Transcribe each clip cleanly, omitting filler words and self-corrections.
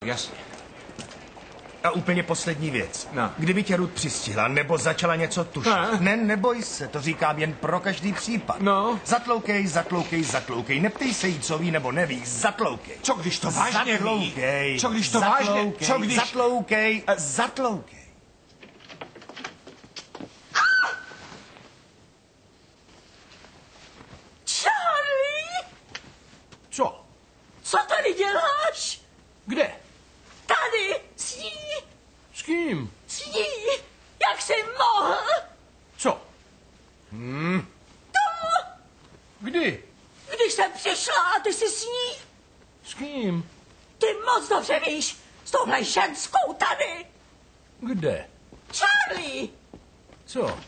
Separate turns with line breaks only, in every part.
Jasně.
A úplně poslední věc.
No.
Kdyby tě Ruth přistihla nebo začala něco tušit. Ne, neboj se, to říkám jen pro každý případ.
No.
Zatloukej, zatloukej, zatloukej. Neptej se jí, co ví nebo neví. Zatloukej.
Co když to vážně
zatloukej.
ví? Co když to vážně? Co když...
Zatloukej, zatloukej.
Charlie!
Co?
Co tady děláš?
Kde?
Tady, s ní,
S kým?
s ní. Jak jsi mohl?
Co?
To,
Kdy?
když jsem přišla a ty jsi s ní.
S kým?
Ty moc dobře víš, s touhle ženskou tady.
Kde?
Charlie,
Co?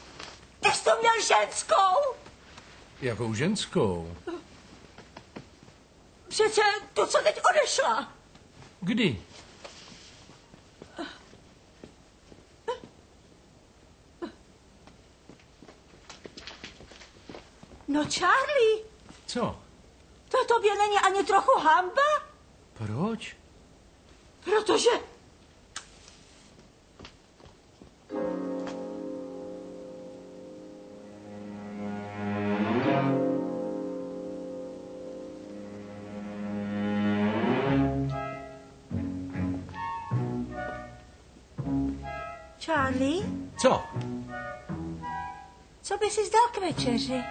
ty jsi to měl ženskou.
Jakou ženskou?
Přece tu, co teď odešla.
Kdy?
No Charlie,
Co?
to tobě není ani trochu hanba?
Proč?
Protože... Charlie,
Co?
co by si dal k večeři?